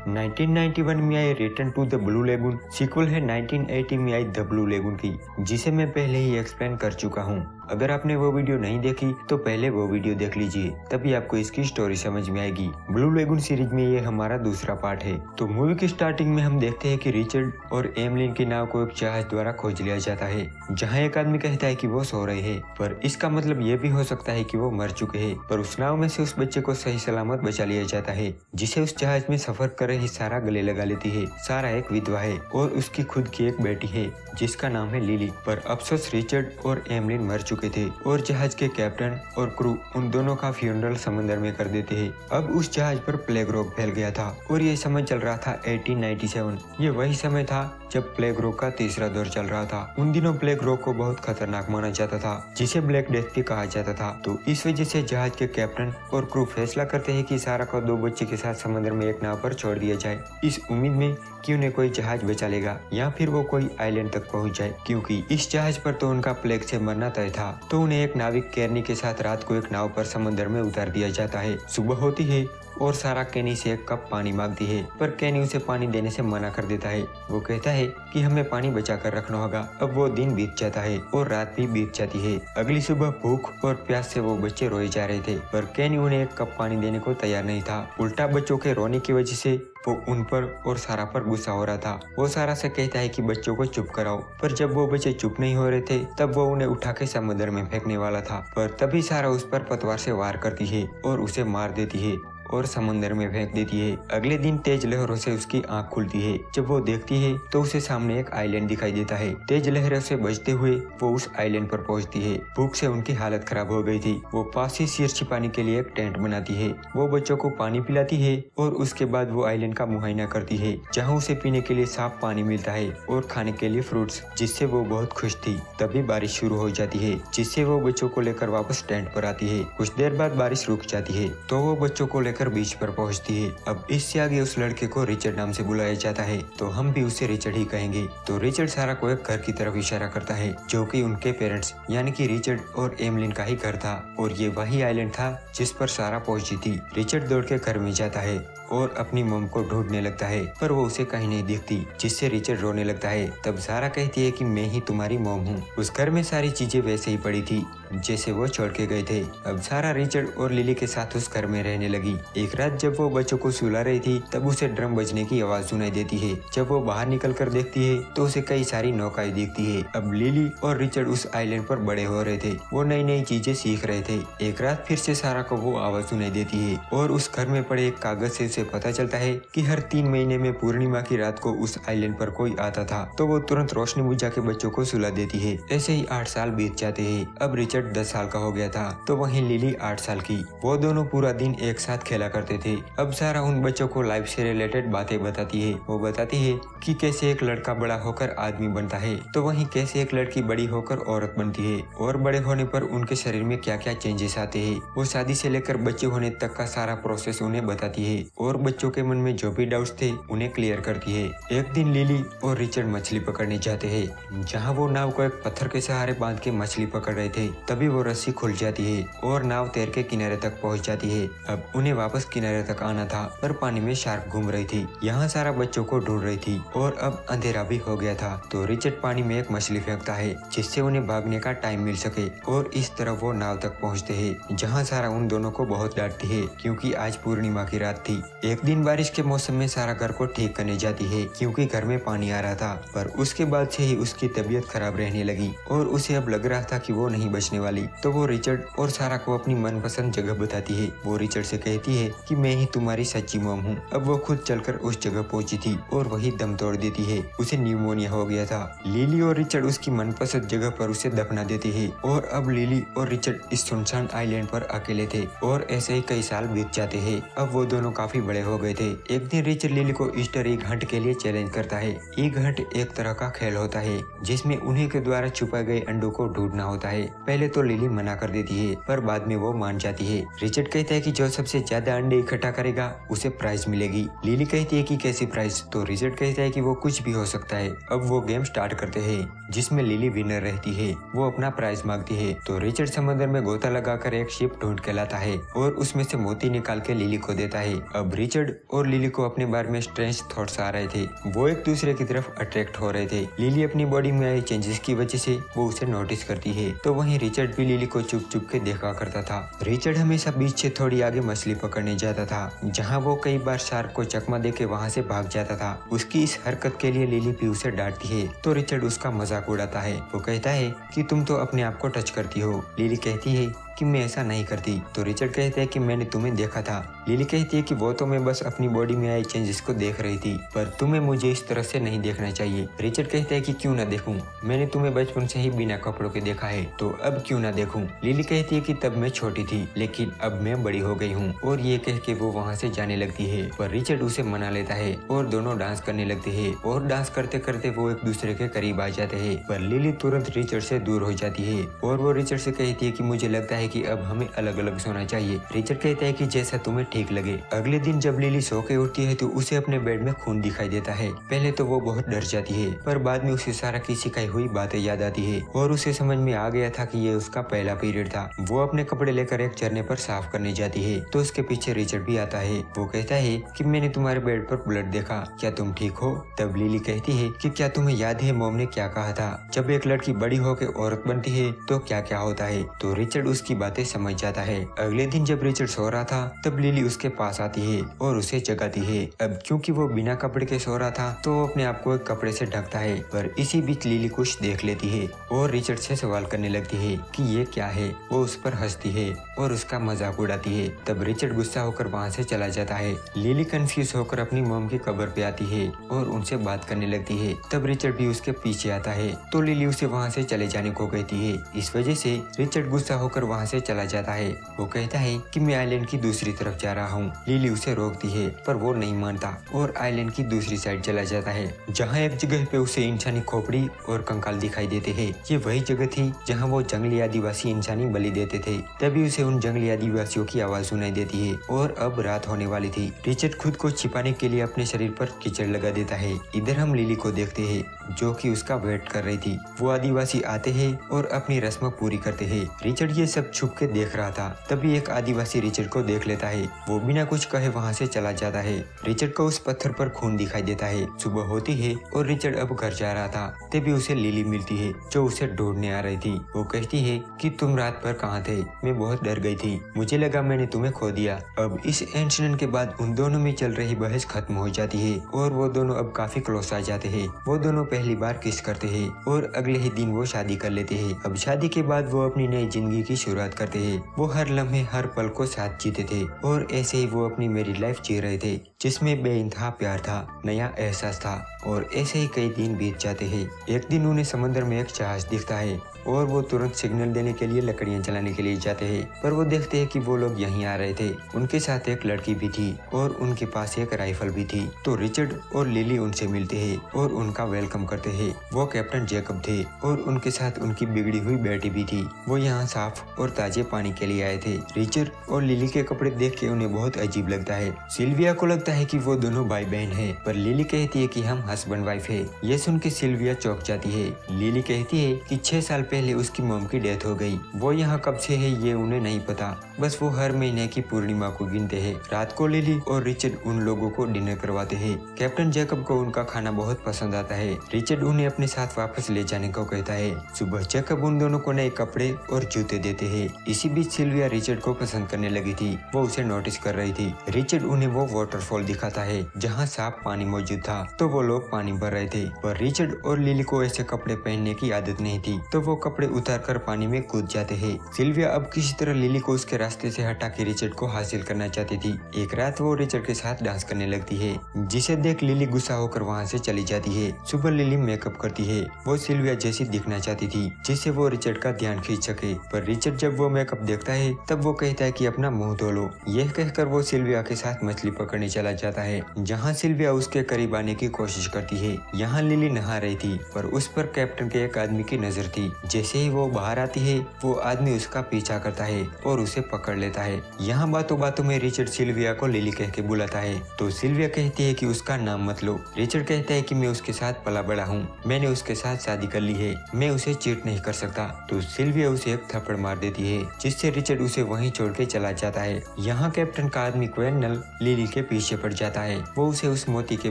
1991 में आई return to the Blue Lagoon sequel है 1980 में आई द ब्लू लेगून की, जिसे मैं पहले ही एक्सप्लेन कर चुका हूँ। अगर आपने वो वीडियो नहीं देखी तो पहले वो वीडियो देख लीजिए, तभी आपको इसकी स्टोरी समझ में आएगी। ब्लू लेगून सीरीज में ये हमारा दूसरा पार्ट है। तो मूवी की स्टार्टिंग में हम देखते हैं कि रिचर्ड और एमलिन की नाव को एक जहाज द्वारा खोज लिया जाता है, जहाँ एक आदमी कहता है कि वो सो रहे हैं, पर इसका मतलब ये भी हो सकता है कि वो मर चुके हैं। पर उस नाव में से उस बच्चे को सही सलामत बचा लिया जाता है, जिसे उस जहाज में सफर कर रही सारा गले लगा लेती है। सारा एक विधवा है और उसकी खुद की एक बेटी है जिसका नाम है लिली। पर अफसोस रिचर्ड और एमलिन मर चुके थे और जहाज के कैप्टन और क्रू उन दोनों का फ्यूनरल समंदर में कर देते हैं। अब उस जहाज पर प्लेग रोग फैल गया था और ये समय चल रहा था 1897। ये वही समय था जब प्लेग रोग का तीसरा दौर चल रहा था। उन दिनों प्लेग रोग को बहुत खतरनाक माना जाता था, जिसे ब्लैक डेथ भी कहा जाता था। तो इस वजह से जहाज के कैप्टन और क्रू फैसला करते हैं कि सारा को 2 बच्चे के साथ समुद्र में एक नाव पर छोड़ दिया जाए, इस उम्मीद में कि उन्हें कोई जहाज बचा लेगा या फिर वो कोई आइलैंड तक पहुंच जाए, क्योंकि इस जहाज पर तो उनका प्लेग से मरना तय था। तो उन्हें एक नाविक केरनी के साथ रात को एक नाव पर समुद्र में उतार दिया जाता है। सुबह होती है और सारा केनी से एक कप पानी मांगती है, पर केनी उसे पानी देने से मना कर देता है। वो कहता है कि हमें पानी बचा कर रखना होगा। अब वो दिन बीत जाता है और रात भी बीत जाती है। अगली सुबह भूख और प्यास से वो बच्चे रोए जा रहे थे, पर केनी उन्हें एक कप पानी देने को तैयार नहीं था। उल्टा बच्चों के रोने की वजह से वो उन पर और सारा पर गुस्सा हो रहा था। वो सारा से कहता है कि बच्चों को चुप कराओ, पर जब वो बच्चे चुप नहीं हो रहे थे तब वो उन्हें उठा के समुद्र में फेंकने वाला था। पर तभी सारा उस पर पतवार से वार करती है और उसे मार देती है और समुद्र में फेंक देती है। अगले दिन तेज लहरों से उसकी आंख खुलती है। जब वो देखती है तो उसे सामने एक आइलैंड दिखाई देता है। तेज लहरों से बचते हुए वो उस आइलैंड पर पहुंचती है। भूख से उनकी हालत खराब हो गई थी। वो पास ही सिर छिपाने के लिए एक टेंट बनाती है। वो बच्चों को पानी पिलाती है और उसके बाद वो आइलैंड का मुआयना करती है, जहाँ उसे पीने के लिए साफ पानी मिलता है और खाने के लिए फ्रूट्स, जिससे वो बहुत खुश थी। तभी बारिश शुरू हो जाती है, जिससे वो बच्चों को लेकर वापस टेंट पर आती है। कुछ देर बाद बारिश रुक जाती है तो वो बच्चों को लेकर बीच पर पहुंचती है। अब इससे आगे उस लड़के को रिचर्ड नाम से बुलाया जाता है, तो हम भी उसे रिचर्ड ही कहेंगे। तो रिचर्ड सारा को एक घर की तरफ इशारा करता है, जो कि उनके पेरेंट्स यानी कि रिचर्ड और एमलिन का ही घर था, और ये वही आइलैंड था जिस पर सारा पहुंची थी। रिचर्ड दौड़ के घर में जाता है और अपनी मॉम को ढूंढने लगता है, पर वो उसे कहीं नहीं दिखती, जिससे रिचर्ड रोने लगता है। तब सारा कहती है कि मैं ही तुम्हारी मॉम हूँ। उस घर में सारी चीजें वैसे ही पड़ी थी जैसे वो छोड़ के गए थे। अब सारा रिचर्ड और लिली के साथ उस घर में रहने लगी। एक रात जब वो बच्चों को सुला रही थी तब उसे ड्रम बजने की आवाज सुनाई देती है। जब वो बाहर निकल कर देखती है तो उसे कई सारी नौकाएं दिखती है। अब लिली और रिचर्ड उस आइलैंड पर बड़े हो रहे थे, वो नई नई चीजें सीख रहे थे। एक रात फिर से सारा को वो आवाज सुनाई देती है और उस घर में पड़े एक कागज से उसे पता चलता है कि हर 3 महीने में पूर्णिमा की रात को उस आइलैंड पर कोई आता था, तो वो तुरंत रोशनी बुझा के बच्चों को सुला देती है। ऐसे ही 8 साल बीत जाते हैं। अब रिचर्ड 10 साल का हो गया था, तो वहीं लिली 8 साल की। वो दोनों पूरा दिन एक साथ खेला करते थे। अब सारा उन बच्चों को लाइफ से रिलेटेड बातें बताती है। वो बताती है कि कैसे एक लड़का बड़ा होकर आदमी बनता है, तो वहीं कैसे एक लड़की बड़ी होकर औरत बनती है, और बड़े होने पर उनके शरीर में क्या क्या चेंजेस आते हैं। वो शादी से लेकर बच्चे होने तक का सारा प्रोसेस उन्हें बताती है और बच्चों के मन में जो भी डाउट्स थे उन्हें क्लियर करती है। एक दिन लिली और रिचर्ड मछली पकड़ने जाते हैं, जहाँ वो नाव को एक पत्थर के सहारे बांध के मछली पकड़ रहे थे। तभी वो रस्सी खुल जाती है और नाव तैर के किनारे तक पहुँच जाती है। अब उन्हें वापस किनारे तक आना था, पर पानी में शार्क घूम रही थी। यहाँ सारा बच्चों को ढूंढ रही थी और अब अंधेरा भी हो गया था। तो रिचर्ड पानी में एक मछली फेंकता है, जिससे उन्हें भागने का टाइम मिल सके, और इस तरह वो नाव तक पहुँचते हैं, जहाँ सारा उन दोनों को बहुत डांटती है क्योंकि आज पूर्णिमा की रात थी। एक दिन बारिश के मौसम में सारा घर को ठीक करने जाती है क्योंकि घर में पानी आ रहा था, पर उसके बाद से ही उसकी तबीयत खराब रहने लगी और उसे अब लग रहा था कि वो नहीं बचने वाली। तो वो रिचर्ड और सारा को अपनी मनपसंद जगह बताती है। वो रिचर्ड से कहती है कि मैं ही तुम्हारी सच्ची मॉम हूँ। अब वो खुद चलकर उस जगह पहुंची थी और वही दम तोड़ देती है। उसे न्यूमोनिया हो गया था। लिली और रिचर्ड उसकी मनपसंद जगह पर उसे दफना देते हैं और अब लिली और रिचर्ड इस सुनसान आइलैंड पर अकेले थे, और ऐसे ही कई साल बीत जाते हैं। अब वो दोनों काफी बड़े हो गए थे। एक दिन रिचर्ड लिली को ईस्टर एग हंट के लिए चैलेंज करता है। एग हंट एक तरह का खेल होता है जिसमें उन्हीं के द्वारा छुपाए गए अंडों को ढूंढना होता है। पहले तो लिली मना कर देती है, पर बाद में वो मान जाती है। रिचर्ड कहता है कि जो सबसे ज्यादा अंडे इकट्ठा करेगा उसे प्राइज मिलेगी। लिली कहती है कि कैसी प्राइज? तो रिचर्ड कहता है कि वो कुछ भी हो सकता है। अब वो गेम स्टार्ट करते हैं जिसमें लिली विनर रहती है। वो अपना प्राइज मांगती है, तो रिचर्ड समंदर में गोता लगाकर एक शिप ढूंढ के लाता है और उसमें से मोती निकाल के लिली को देता है। अब रिचर्ड और लिली को अपने बारे में स्ट्रेंज थॉट्स आ रहे थे। वो एक दूसरे की तरफ अट्रैक्ट हो रहे थे। लिली अपनी बॉडी में आए चेंजेस की वजह से वो उसे नोटिस करती है, तो वहीं रिचर्ड भी लिली को चुप चुप के देखा करता था। रिचर्ड हमेशा बीच से थोड़ी आगे मछली पकड़ने जाता था, जहाँ वो कई बार शार्क को चकमा देके वहाँ से भाग जाता था। उसकी इस हरकत के लिए लिली भी उसे डांटती है, तो रिचर्ड उसका मजाक उड़ाता है। वो कहता है कि तुम तो अपने आप को टच करती हो। लिली कहती है कि मैं ऐसा नहीं करती, तो रिचर्ड कहता है कि मैंने तुम्हें देखा था। लिली कहती है कि वो तो मैं बस अपनी बॉडी में आए चेंजेस को देख रही थी, पर तुम्हें मुझे इस तरह से नहीं देखना चाहिए। रिचर्ड कहता है कि क्यों ना देखूं, मैंने तुम्हें बचपन से ही बिना कपड़ों के देखा है, तो अब क्यों ना देखूं। लिली कहती है कि तब मैं छोटी थी, लेकिन अब मैं बड़ी हो गई हूँ, और ये कह के वो वहाँ से जाने लगती है। पर रिचर्ड उसे मना लेता है और दोनों डांस करने लगते हैं, और डांस करते करते वो एक दूसरे के करीब आ जाते हैं। पर लिली तुरंत रिचर्ड से दूर हो जाती है, और वो रिचर्ड से कहती है कि मुझे लगता है कि अब हमें अलग अलग सोना चाहिए। रिचर्ड कहता है कि जैसा तुम्हें ठीक लगे। अगले दिन जब लिली सो के उठती है तो उसे अपने बेड में खून दिखाई देता है। पहले तो वो बहुत डर जाती है, पर बाद में उसे सारा की सिखाई हुई बातें याद आती है, और उसे समझ में आ गया था कि ये उसका पहला पीरियड था। वो अपने कपड़े लेकर एक झरने पर साफ करने जाती है, तो उसके पीछे रिचर्ड भी आता है। वो कहता है कि मैंने तुम्हारे बेड पर ब्लड देखा, क्या तुम ठीक हो? तब लिली कहती है कि क्या तुम्हें याद है मॉम ने क्या कहा था, जब एक लड़की बड़ी होकर औरत बनती है तो क्या क्या होता है। तो रिचर्ड उसकी बातें समझ जाता है। अगले दिन जब रिचर्ड सो रहा था तब लिली उसके पास आती है और उसे जगाती है। अब क्योंकि वो बिना कपड़े के सो रहा था तो वो अपने आप को एक कपड़े से ढकता है, पर इसी बीच लिली कुछ देख लेती है और रिचर्ड से सवाल करने लगती है कि ये क्या है। वो उस पर हंसती है और उसका मजाक उड़ाती है। तब रिचर्ड गुस्सा होकर वहाँ से चला जाता है। लिली कंफ्यूज होकर अपनी मॉम की कब्र पे आती है और उनसे बात करने लगती है। तब रिचर्ड भी उसके पीछे आता है, तो लिली उसे वहाँ से चले जाने को कहती है। इस वजह से रिचर्ड गुस्सा होकर वहाँ से चला जाता है। वो कहता है कि मैं आइलैंड की दूसरी तरफ जा रहा हूँ। लिली उसे रोकती है, पर वो नहीं मानता और आइलैंड की दूसरी साइड चला जाता है, जहाँ एक जगह पे उसे इंसानी खोपड़ी और कंकाल दिखाई देते हैं। ये वही जगह थी जहाँ वो जंगली आदिवासी इंसानी बलि देते थे। तभी उसे उन जंगली आदिवासियों की आवाज सुनाई देती है और अब रात होने वाली थी। रिचर्ड खुद को छिपाने के लिए अपने शरीर पर कीचड़ लगा देता है। इधर हम लिली को देखते हैं, जो कि उसका वेट कर रही थी। वो आदिवासी आते हैं और अपनी रस्म पूरी करते हैं। रिचर्ड ये सब छुप के देख रहा था। तभी एक आदिवासी रिचर्ड को देख लेता है। वो बिना कुछ कहे वहाँ से चला जाता है। रिचर्ड को उस पत्थर पर खून दिखाई देता है। सुबह होती है और रिचर्ड अब घर जा रहा था। तभी उसे लिली मिलती है, जो उसे ढूंढने आ रही थी। वो कहती है कि तुम रात भर कहाँ थे? मैं बहुत डर गई थी, मुझे लगा मैंने तुम्हें खो दिया। अब इस इंसिडेंट के बाद उन दोनों में चल रही बहस खत्म हो जाती है और वो दोनों अब काफी क्लोज आ जाते हैं। वो दोनों पहली बार किस करते हैं और अगले ही दिन वो शादी कर लेते हैं। अब शादी के बाद वो अपनी नई जिंदगी की शुरुआत करते हैं। वो हर लम्हे हर पल को साथ जीते थे और ऐसे ही वो अपनी मेरी लाइफ जी रहे थे, जिसमें बेइंतहा प्यार था, नया एहसास था। और ऐसे ही कई दिन बीत जाते हैं। एक दिन उन्हें समंदर में एक जहाज दिखता है और वो तुरंत सिग्नल देने के लिए लकड़ियां जलाने के लिए जाते हैं, पर वो देखते हैं कि वो लोग यहीं आ रहे थे। उनके साथ एक लड़की भी थी और उनके पास एक राइफल भी थी। तो रिचर्ड और लिली उनसे मिलते हैं और उनका वेलकम करते हैं। वो कैप्टन जैकब थे और उनके साथ उनकी बिगड़ी हुई बेटी भी थी। वो यहाँ साफ और ताजे पानी के लिए आए थे। रिचर्ड और लिली के कपड़े देख के उन्हें बहुत अजीब लगता है। सिल्विया को लगता है कि वो दोनों भाई बहन है, पर लिली कहती है कि हम हस्बैंड वाइफ है। ये सुन के सिल्विया चौंक जाती है। लिली कहती है कि 6 साल पहले उसकी मॉम की डेथ हो गई। वो यहाँ कब से है ये उन्हें नहीं पता, बस वो हर महीने की पूर्णिमा को गिनते हैं। रात को लिली और रिचर्ड उन लोगों को डिनर करवाते हैं। कैप्टन जैकब को उनका खाना बहुत पसंद आता है। रिचर्ड उन्हें अपने साथ वापस ले जाने को कहता है। सुबह जैकब उन दोनों को नए कपड़े और जूते देते हैं। इसी बीच सिल्विया रिचर्ड को पसंद करने लगी थी। वो उसे नोटिस कर रही थी। रिचर्ड उन्हें वो वाटरफॉल दिखाता है जहाँ साफ पानी मौजूद था, तो वो लोग पानी भर रहे थे। पर रिचर्ड और लिली को ऐसे कपड़े पहनने की आदत नहीं थी, तो वो कपड़े उतारकर पानी में कूद जाते हैं। सिल्विया अब किसी तरह लिली को उसके रास्ते से हटा के रिचर्ड को हासिल करना चाहती थी। एक रात वो रिचर्ड के साथ डांस करने लगती है, जिसे देख लिली गुस्सा होकर वहाँ से चली जाती है। सुबह लिली मेकअप करती है। वो सिल्विया जैसी दिखना चाहती थी, जिससे वो रिचर्ड का ध्यान खींच सके। पर रिचर्ड जब वो मेकअप देखता है तब वो कहता है कि अपना मुंह धो लो। यह कहकर वो सिल्विया के साथ मछली पकड़ने चला चला जाता है, जहाँ सिल्विया उसके करीब आने की कोशिश करती है। यहाँ लिली नहा रही थी पर उस पर कैप्टन के एक आदमी की नजर थी। जैसे ही वो बाहर आती है वो आदमी उसका पीछा करता है और उसे पकड़ लेता है। यहाँ बातों बातों में रिचर्ड सिल्विया को लिली कह के बुलाता है तो सिल्विया कहती है कि उसका नाम मत लो। रिचर्ड कहता है कि मैं उसके साथ पला बड़ा हूँ, मैंने उसके साथ शादी कर ली है, मैं उसे चीट नहीं कर सकता। तो सिल्विया उसे एक थप्पड़ मार देती है जिससे रिचर्ड उसे वहीं छोड़ के चला जाता है। यहाँ कैप्टन का आदमी क्वेनल लिली के पीछे पड़ जाता है। वो उसे उस मोती के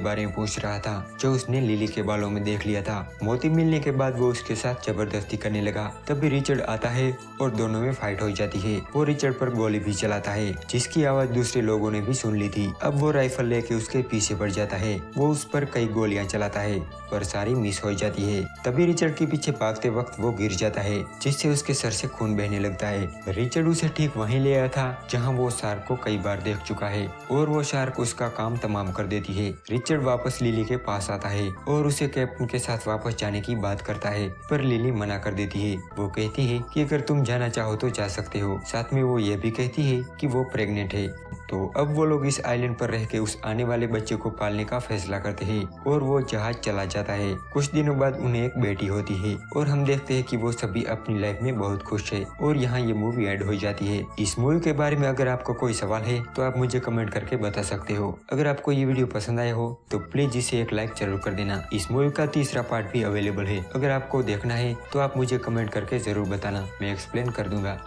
बारे में पूछ रहा था जो उसने लिली के बालों में देख लिया था। मोती मिलने के बाद वो उसके साथ जबरदस्ती करने लगा। तभी रिचर्ड आता है और दोनों में फाइट हो जाती है। वो रिचर्ड पर गोली भी चलाता है जिसकी आवाज दूसरे लोगों ने भी सुन ली थी। अब वो राइफल लेके उसके पीछे पड़ जाता है। वो उस पर कई गोलियां चलाता है पर सारी मिस हो जाती है। तभी रिचर्ड के पीछे भागते वक्त वो गिर जाता है जिससे उसके सर से खून बहने लगता है। रिचर्ड उसे ठीक वहीं ले आया था जहां वो शार्क को कई बार देख चुका है और वो शार्क उसका काम तमाम कर देती है। रिचर्ड वापस लिली के पास आता है और उसे कैप्टन के साथ वापस जाने की बात करता है पर लिली मना कर देती है। वो कहती है कि अगर तुम जाना चाहो तो जा सकते हो। साथ में वो ये भी कहती है कि वो प्रेग्नेंट है। तो अब वो लोग इस आइलैंड पर रह के उस आने वाले बच्चे को पालने का फैसला करते हैं और वो जहाज चला जाता है। कुछ दिनों बाद उन्हें एक बेटी होती है और हम देखते हैं कि वो सभी अपनी लाइफ में बहुत खुश है और यहाँ ये मूवी एंड हो जाती है। इस मूवी के बारे में अगर आपको कोई सवाल है तो आप मुझे कमेंट करके बता सकते हो। अगर आपको ये वीडियो पसंद आया हो तो प्लीज इसे एक लाइक जरूर कर देना। इस मूवी का तीसरा पार्ट भी अवेलेबल है, अगर आपको देखना है तो आप मुझे कमेंट करके जरूर बताना, मैं एक्सप्लेन कर दूंगा।